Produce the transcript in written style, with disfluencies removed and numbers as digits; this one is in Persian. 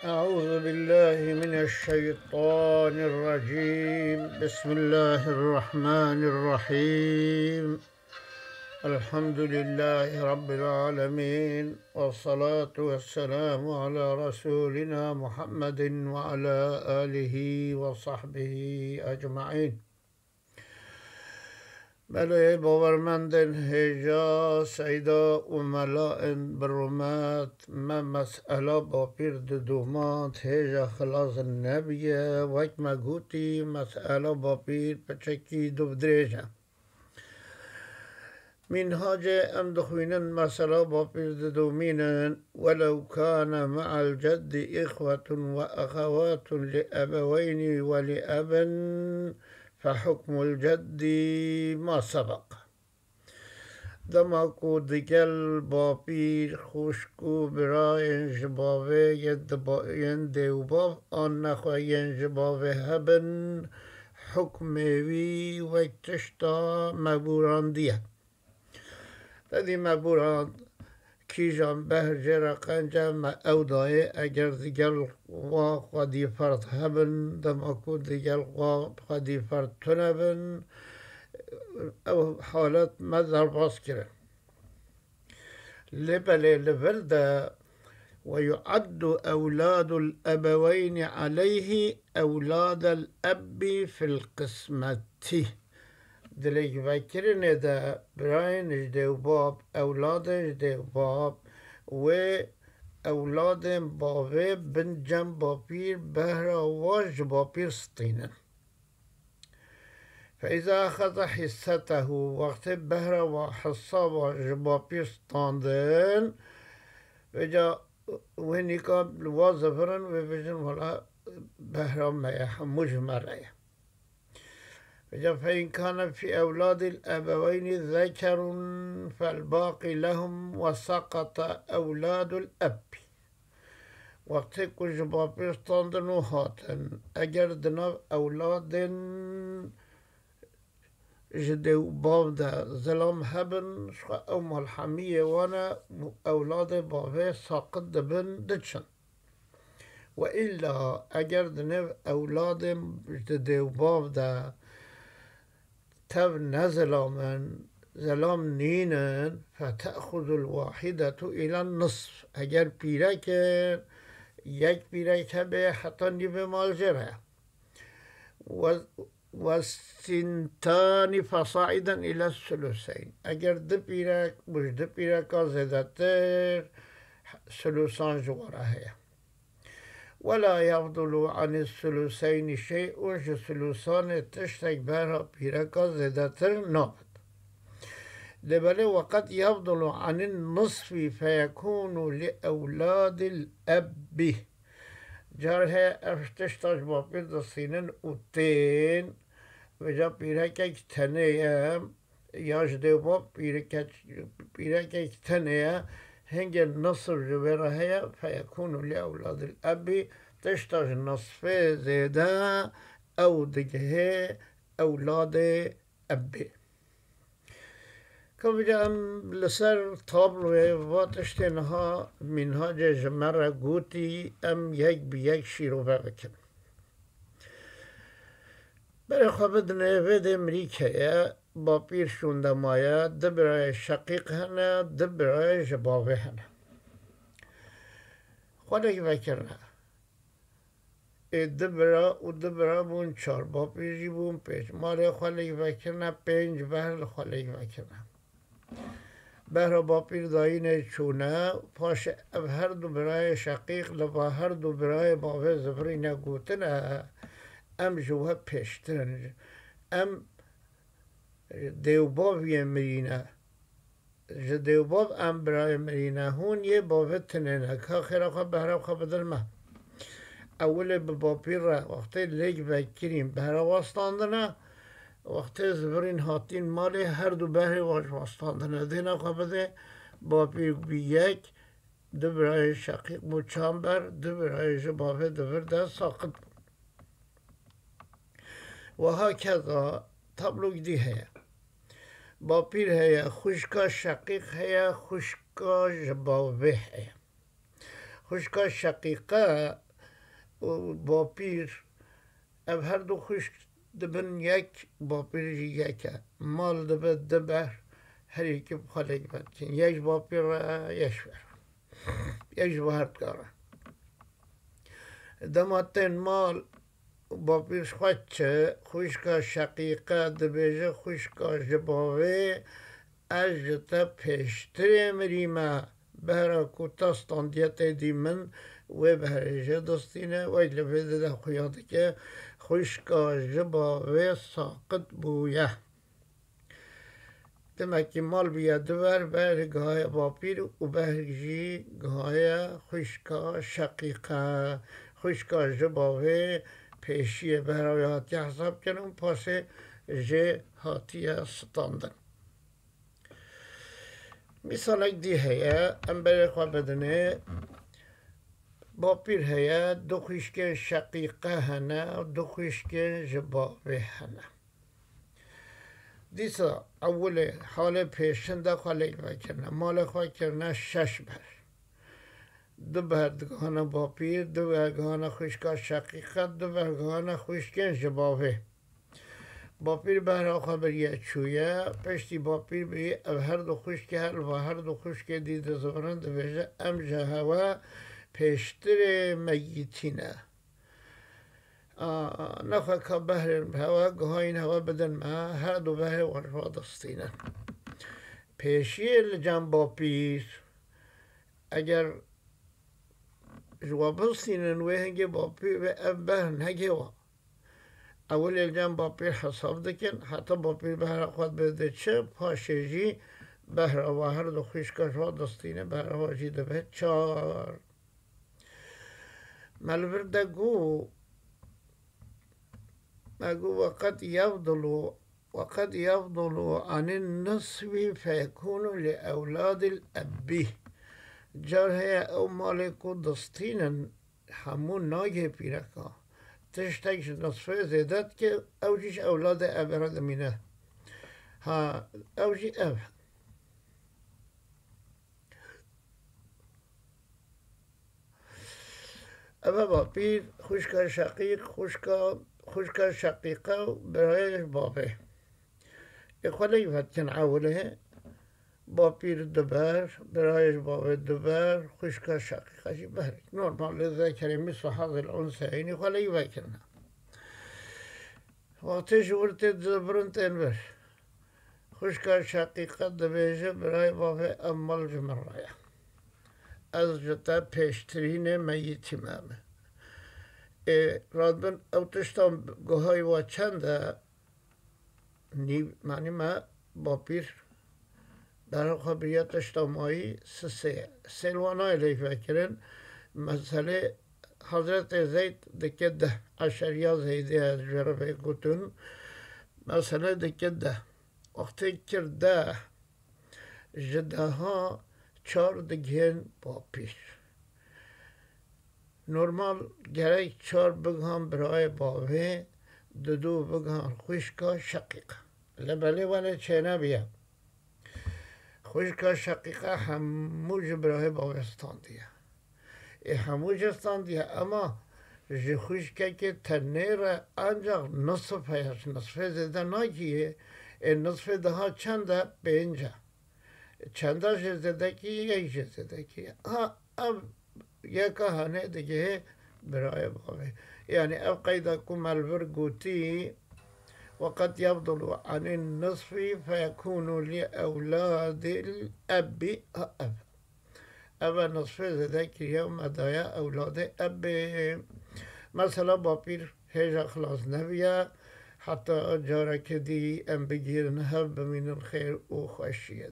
أعوذ بالله من الشيطان الرجيم. بسم الله الرحمن الرحيم. الحمد لله رب العالمين، والصلاة والسلام على رسولنا محمد وعلى آله وصحبه أجمعين. بله باورمندن هجا سیدا و ملائن برومات ما مسئله با پیر دومات هجا خلاص النبیه وک مگوتی مسئله با پیر پچکی دو درجه منهاج ام دخوینن مسئله با پیر دومینن ولو كان مع الجد إخوة وأخوات لأبوين ولأب فحكم الجد ما سبق. دما کو دیگل با پیر خوشکو برای جباوه ین دیوباف آن نخواهین جباوه هبن حکم وی و تشتا مبوران دیه دادی مبوران کیجان بهجه رقنجه ما او دایه اگر دیگل وا خودی فرد هبن دما کو دیگل وا خودی فرد تنبن او حالت مذر باز کرن لبل لبرده ويعد أولاد الأبوين عليه أولاد الأب في القسمة دليك فكرني ده براين جديو باب أولاد جديو باب و أولاد بابي بن جنب بابير بهرا واج بابير سطينا فإذا أخذ حصته وقت بهرا وحصة واج بابير سطاندن وجا وهنيكا الوظفرن وبجن ولا بهرا ما يحمج مرأي فإن كان في أولاد الأبوين ذكر فالباقي لهم وسقط أولاد الأب وقت كل بابستان دنو هاتن أجر دنا أولاد جدو باب ده ظلام هبن شخا أم الحمية وانا أولاد بابه ساقط دبن دتشن وإلا أجر دنا أولاد جدو باب ده تب نزلامن زلام نينن فتأخذ الواحدة إلى النصف أجر بيرك يك بيرك به حتى نبي مالجرة والسنتان فصاعدا إلى الثلثين أجر دبيرك مش دبيرك زدتر ثلثان جوارها ولا يفضل عن الثلثين شيء ثلثان تشتك بها بيركا زدتر نابد لبله وقد يفضل عن النصف فيكون لأولاد الأب جارها افتشتاش بابير دستينن اوتين وجا بيركا اكتنيا ياجده باب بيركا اكتنيا هنگ النصف جبرها فيكون لأولاد الأب تشتاج النصف زيادة أو دجه أولاد أب كم جاء لسر طابلو واتشتنها منها جمرة قوتي أم يك بيك شيرو بكن برای خواب نوید امریکا با پیر شونده مایه ده برای شقیق هنه ده برای جبابه هنه خواهی وکرنه ده برای بون چار با پیجی بون پیج ماره خواهی وکرنه پنج بهر خواهی وکرنه بهر با پیر داینه چونه پاش هر دو برای شقیق لبا هر دو برای بابه زفری نگوتنه ام جوه پیشترن ام دیوباب یه مرینه دیوباب ام برای مرینه هون یه باوت تنینه که خیره خواه بهره خواه بدل ما اول به باپیر را وقتی لیگ بکریم بهره واستاندنه وقتی زبرین هاتین مالی هر دو بهره واستاندنه دینه خواه بده باپیر بی یک دو برای شقیق بو چامبر دو برای جبابه دو برده ساقط بود وهكذا طبلو دي هي باپیر هي خوشکا شقیق هي خوشکا جبابه هي خوشکا شقیقه با پیر او هر دو خوش دبن یک با پیر جی یکه مال دبد دبر هر یکی بخالک بد کن یک با پیر یش بر یش با هر کاره دماتن مال با پیش خوچه خوشکا شقیقه دبیجه خوشکا جباوه اجتا پیشتری مریمه بهرا کوتاستان دیتا دی من و بهرجه دستینه و لبیده ده خویاده که خوشکا جباوه ساقط بویه دمکی مال بیاد دوبر بر گای باپیر و بهرجی گای خوشکا شقیقه خوشکا جباوه پیشیه برای هاتی حساب کنم پاسه جه هاتی ستاندن مثال دی هیا ام برای خواه بدنه با پیر هیا دو خوشکن شقیقه هنه و دو خوشکن جباوه هنه دیسا اول حال پیشنده خالی بکنه مال خواه کرنه شش بر دو برگانه با پیر دو برگانه خوشکا شقیقت دو برگانه خوشکن جباوه با پیر برای خبریه چویه پشتی با پیر بی هر دو خوشکه هر و هر دو خوشکه دیده زبران دو بیجه ام جهوه پیشتر میتینه نخواه که بهر هوا گهاین هوا بدن ما هر دو بهر ورشا دستینه پیشی لجن با پیر اگر جوابستینن و هنگی با پیر بهن هنگی و اول الجن با پیر حساب دکن حتی با پیر بهر خود بده چه پاشیجی بهر و هر دو خوشکا شوا دستینه بهر واجی ده چار ملبر دگو وقد يفضل عن النصف فيكون لأولاد الأب جار هي او مالكو دستينا همون ناگه پیرکا تشتکش نصفه زیدت که اوجیش اولاد ابراد مینه ها اوجی اب ابا با پیر خوشکا شقیق خوشکا شقیقه برایش بابه اخوالی فتکن اوله با پیر دبر برایش بابه دبر خوشکا شقیقه جی بهرک نورمال ذکری مثل حظ الانسانی خوالی وکنه وقتی شورت دبرن تنبر خوشکا شقیقه دبیجه برای بابه امال جمرایه از جتا پیشترین میتی مامه رادبن او تشتم گوهای و چنده معنی ما با پیر برای خبریت اجتماعی سلوانای لی فکرن مسئله حضرت زید دکه ده عشریا زیده از جربه گتون مسئله دکه ده وقتی کرده جده ها چار دگین با پیر نورمال گرک چار بگم برای باوه دو بگم خوشکا شقیقه لباله ولی چه بیا خوشکا شقیقه هموج برای باوستان دیه هموج استان دیه اما جه خوشکه که تنیر انجا نصف هیش نصف زده ناکیه نصف ده ها چنده به اینجا چنده زده کی یک زده کی اب یکا هنه دیگه برای باوه يعني أو قيدكم الفرقوتي وقد يفضل عن النصف فيكون لأولاد الأب أب نصف ذاك اليوم أدايا أولاد أب مثلا بابير هجا خلاص نبيا حتى جارك دي أم بجير نهب من الخير وخشية